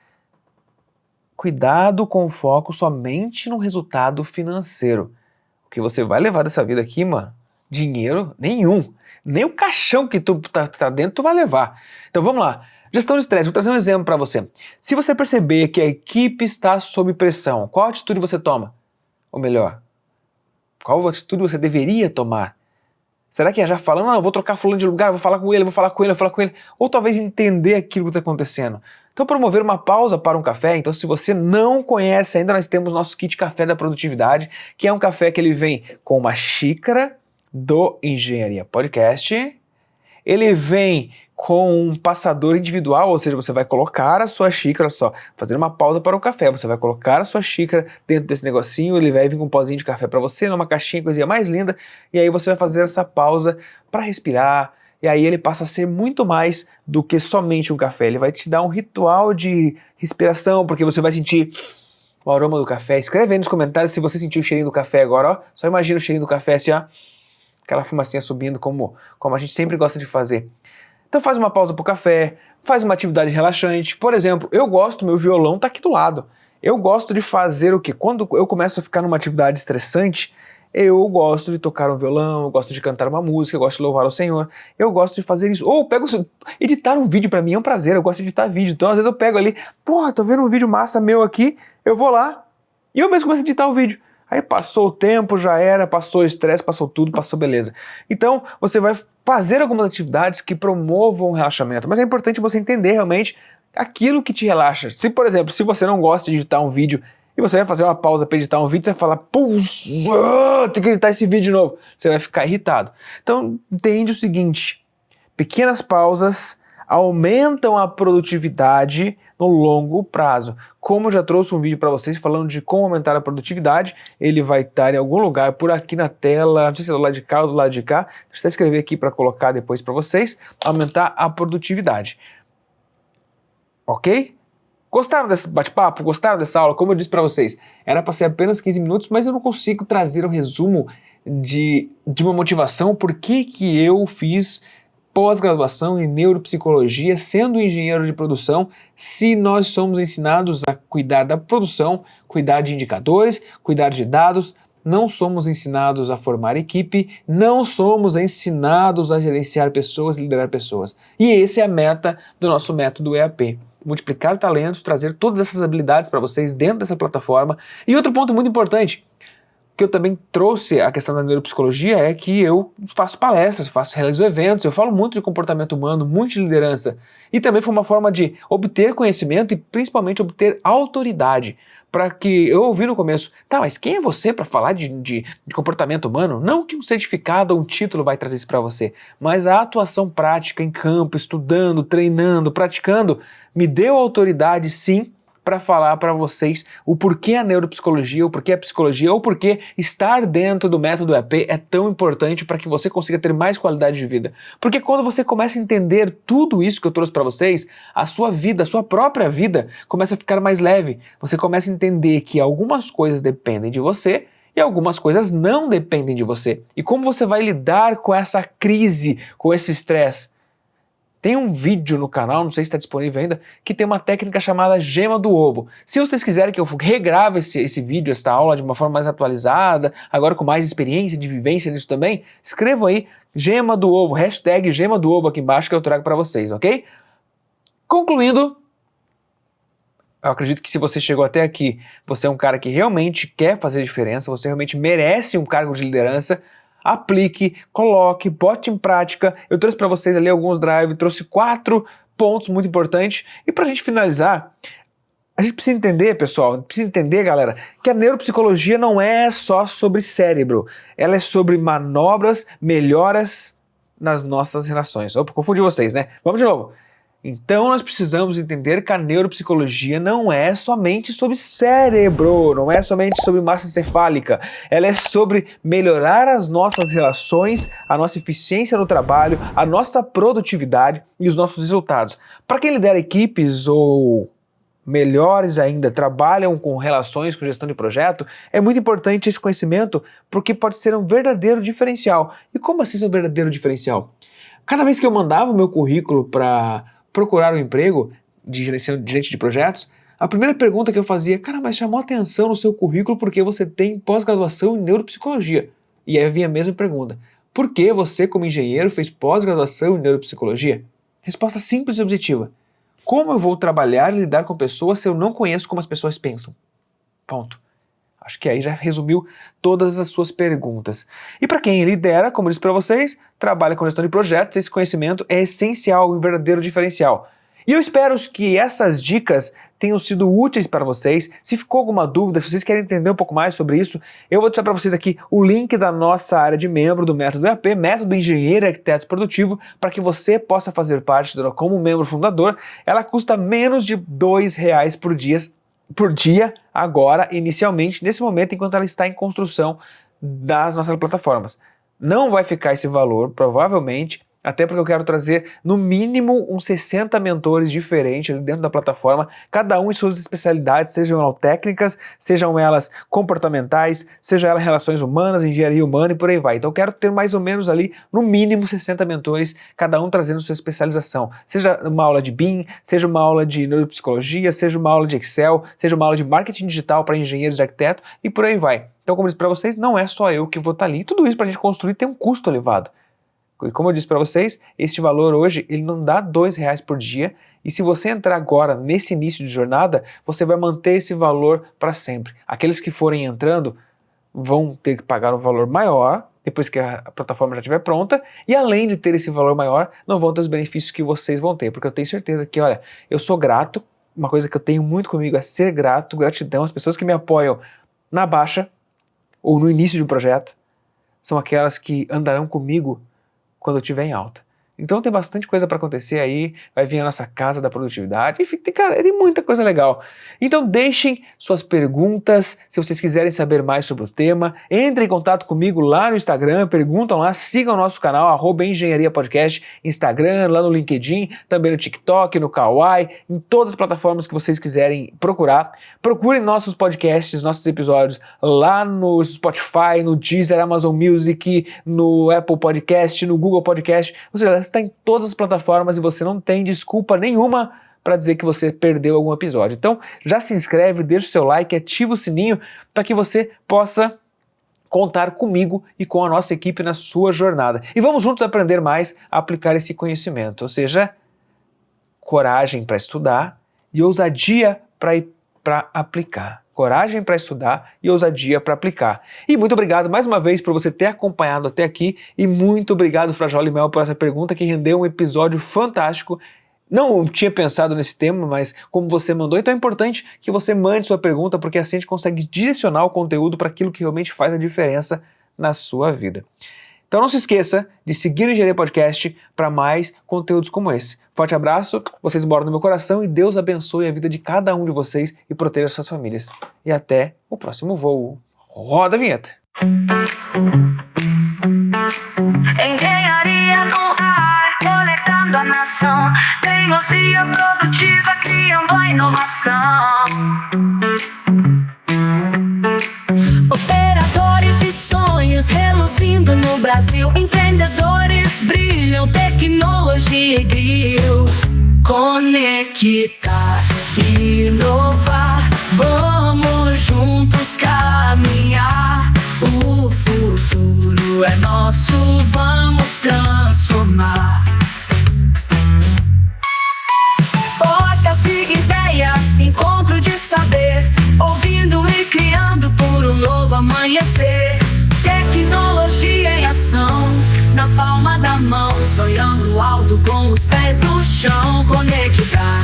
cuidado com o foco somente no resultado financeiro. O que você vai levar dessa vida aqui, mano, dinheiro nenhum. Nem o caixão que tu tá dentro tu vai levar. Então vamos lá. Gestão de estresse, vou trazer um exemplo para você. Se você perceber que a equipe está sob pressão, qual atitude você toma? Ou melhor, qual atitude você deveria tomar? Será que é já falando, não, eu vou trocar fulano de lugar, vou falar com ele, vou falar com ele, vou falar com ele? Ou talvez entender aquilo que está acontecendo. Então promover uma pausa para um café, então se você não conhece ainda, nós temos nosso kit café da produtividade, que é um café que ele vem com uma xícara do Engenharia Podcast, ele vem com um passador individual, ou seja, você vai colocar a sua xícara, só fazer uma pausa para o café, você vai colocar a sua xícara dentro desse negocinho, ele vai vir com um pozinho de café para você, numa caixinha, coisinha mais linda, e aí você vai fazer essa pausa para respirar, e aí ele passa a ser muito mais do que somente um café, ele vai te dar um ritual de respiração, porque você vai sentir o aroma do café. Escreve aí nos comentários se você sentiu o cheirinho do café agora, ó, só imagina o cheirinho do café assim, ó, aquela fumacinha subindo, como a gente sempre gosta de fazer. Então faz uma pausa pro café, faz uma atividade relaxante. Por exemplo, eu gosto, meu violão tá aqui do lado. Eu gosto de fazer o quê? Quando eu começo a ficar numa atividade estressante, eu gosto de tocar um violão, eu gosto de cantar uma música, eu gosto de louvar o Senhor, eu gosto de fazer isso. Ou eu pego, editar um vídeo pra mim é um prazer, eu gosto de editar vídeo. Então às vezes eu pego ali, porra, tô vendo um vídeo massa meu aqui, eu vou lá e eu mesmo começo a editar o vídeo. Aí passou o tempo, já era, passou o estresse, passou tudo, passou beleza. Então você vai fazer algumas atividades que promovam o relaxamento, mas é importante você entender realmente aquilo que te relaxa. Se, por exemplo, se você não gosta de editar um vídeo e você vai fazer uma pausa para editar um vídeo, você vai falar, puxa, tem que editar esse vídeo de novo. Você vai ficar irritado. Então entende o seguinte, pequenas pausas aumentam a produtividade no longo prazo. Como eu já trouxe um vídeo para vocês falando de como aumentar a produtividade, ele vai estar em algum lugar por aqui na tela, não sei se é do lado de cá ou do lado de cá, deixa eu escrever aqui para colocar depois para vocês, aumentar a produtividade. Ok? Gostaram desse bate-papo? Gostaram dessa aula? Como eu disse para vocês, era para ser apenas 15 minutos, mas eu não consigo trazer um resumo de uma motivação, por que eu fiz pós-graduação em neuropsicologia, sendo engenheiro de produção, se nós somos ensinados a cuidar da produção, cuidar de indicadores, cuidar de dados, não somos ensinados a formar equipe, não somos ensinados a gerenciar pessoas, liderar pessoas. E essa é a meta do nosso método EAP. Multiplicar talentos, trazer todas essas habilidades para vocês dentro dessa plataforma. E outro ponto muito importante, que eu também trouxe a questão da neuropsicologia, é que eu faço palestras, realizo eventos, eu falo muito de comportamento humano, muito de liderança. E também foi uma forma de obter conhecimento e principalmente obter autoridade. Para que eu ouvi no começo, tá, mas quem é você para falar de comportamento humano? Não que um certificado ou um título vai trazer isso para você, mas a atuação prática em campo, estudando, treinando, praticando, me deu autoridade sim, para falar para vocês o porquê a neuropsicologia, o porquê a psicologia, ou porquê estar dentro do método EAP é tão importante para que você consiga ter mais qualidade de vida. Porque quando você começa a entender tudo isso que eu trouxe para vocês, a sua vida, a sua própria vida, começa a ficar mais leve. Você começa a entender que algumas coisas dependem de você e algumas coisas não dependem de você. E como você vai lidar com essa crise, com esse estresse? Tem um vídeo no canal, não sei se está disponível ainda, que tem uma técnica chamada gema do ovo. Se vocês quiserem que eu regrave esse vídeo, essa aula de uma forma mais atualizada, agora com mais experiência de vivência nisso também, escrevam aí gema do ovo, hashtag gema do ovo aqui embaixo que eu trago para vocês, ok? Concluindo, eu acredito que se você chegou até aqui, você é um cara que realmente quer fazer diferença, você realmente merece um cargo de liderança. Aplique, coloque, bote em prática. Eu trouxe para vocês ali alguns drives, trouxe 4 pontos muito importantes. E para a gente finalizar, A gente precisa entender, pessoal, precisa entender, galera, que a neuropsicologia não é só sobre cérebro. Ela é sobre manobras, melhoras nas nossas relações. Opa, confundi vocês, né? Vamos de novo. Então nós precisamos entender que a neuropsicologia não é somente sobre cérebro, não é somente sobre massa encefálica. Ela é sobre melhorar as nossas relações, a nossa eficiência no trabalho, a nossa produtividade e os nossos resultados. Para quem lidera equipes ou melhores ainda, trabalham com relações, com gestão de projeto, é muito importante esse conhecimento porque pode ser um verdadeiro diferencial. E como assim ser um verdadeiro diferencial? Cada vez que eu mandava o meu currículo para procurar um emprego de gerente de projetos, a primeira pergunta que eu fazia, cara, mas chamou atenção no seu currículo porque você tem pós-graduação em neuropsicologia. E aí vinha a mesma pergunta, por que você como engenheiro fez pós-graduação em neuropsicologia? Resposta simples e objetiva. Como eu vou trabalhar e lidar com pessoas se eu não conheço como as pessoas pensam? Ponto. Acho que aí já resumiu todas as suas perguntas. E para quem lidera, como eu disse para vocês, trabalha com gestão de projetos, esse conhecimento é essencial, um verdadeiro diferencial. E eu espero que essas dicas tenham sido úteis para vocês. Se ficou alguma dúvida, se vocês querem entender um pouco mais sobre isso, eu vou deixar para vocês aqui o link da nossa área de membro do Método EAP, Método Engenheiro e Arquiteto Produtivo, para que você possa fazer parte dela como membro fundador. Ela custa menos de R$2 por dia agora, inicialmente, nesse momento, enquanto ela está em construção das nossas plataformas. Não vai ficar esse valor, provavelmente, até porque eu quero trazer no mínimo uns 60 mentores diferentes dentro da plataforma, cada um em suas especialidades, sejam elas técnicas, sejam elas comportamentais, sejam elas relações humanas, engenharia humana e por aí vai. Então eu quero ter mais ou menos ali, no mínimo 60 mentores, cada um trazendo sua especialização. Seja uma aula de BIM, seja uma aula de neuropsicologia, seja uma aula de Excel, seja uma aula de marketing digital para engenheiros de arquiteto e por aí vai. Então, como eu disse para vocês, não é só eu que vou estar ali. Tudo isso para a gente construir tem um custo elevado. E como eu disse para vocês, este valor hoje ele não dá R$2 por dia e se você entrar agora nesse início de jornada, você vai manter esse valor para sempre. Aqueles que forem entrando vão ter que pagar um valor maior depois que a plataforma já estiver pronta e além de ter esse valor maior, não vão ter os benefícios que vocês vão ter, porque eu tenho certeza que, olha, eu sou grato, uma coisa que eu tenho muito comigo é ser grato, gratidão, as pessoas que me apoiam na baixa ou no início de um projeto são aquelas que andarão comigo quando eu estiver em alta. Então tem bastante coisa para acontecer aí, vai vir a nossa casa da produtividade, enfim, cara, tem muita coisa legal. Então deixem suas perguntas, se vocês quiserem saber mais sobre o tema, entrem em contato comigo lá no Instagram, perguntam lá, sigam o nosso canal, @engenhariapodcast, Instagram, lá no LinkedIn, também no TikTok, no Kawaii, em todas as plataformas que vocês quiserem procurar. Procurem nossos podcasts, nossos episódios lá no Spotify, no Deezer, Amazon Music, no Apple Podcast, no Google Podcast, ou seja, está em todas as plataformas e você não tem desculpa nenhuma para dizer que você perdeu algum episódio. Então já se inscreve, deixa o seu like, ativa o sininho para que você possa contar comigo e com a nossa equipe na sua jornada. E vamos juntos aprender mais a aplicar esse conhecimento, ou seja, coragem para estudar e ousadia para aplicar. Coragem para estudar e ousadia para aplicar. E muito obrigado mais uma vez por você ter acompanhado até aqui e muito obrigado, Frajola e Mel, por essa pergunta que rendeu um episódio fantástico. Não tinha pensado nesse tema, mas como você mandou, então é importante que você mande sua pergunta porque assim a gente consegue direcionar o conteúdo para aquilo que realmente faz a diferença na sua vida. Então não se esqueça de seguir o Engenharia Podcast para mais conteúdos como esse. Forte abraço, vocês moram no meu coração e Deus abençoe a vida de cada um de vocês e proteja suas famílias. E até o próximo voo. Roda a vinheta! Engenharia no ar, conectando a nação. Tecnologia produtiva, criando a inovação. Operadores e sonhos reluzindo no Brasil. Empreendedores brilham, tecnologia e grill. Conectar, inovar, vamos juntos caminhar. O futuro é nosso, vamos transformar. Portas de ideias, encontro de saber, ouvindo e criando por um novo amanhecer. Tecnologia em ação, na palma da mão, sonhando alto com os pés no chão. Conectar,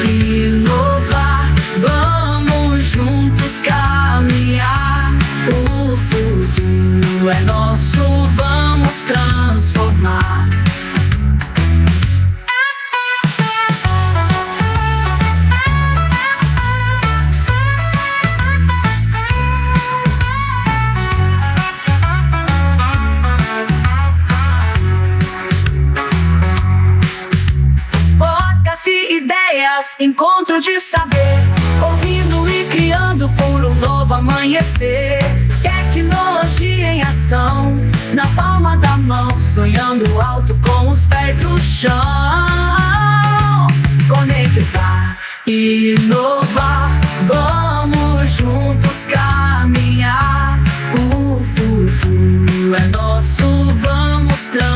inovar, Vamos juntos caminhar. O futuro é nosso, vamos transformar. Ideias, encontro de saber, ouvindo e criando por um novo amanhecer. Tecnologia em ação, na palma da mão, sonhando alto com os pés no chão. Conectar, inovar, vamos juntos caminhar. O futuro é nosso, vamos transformar.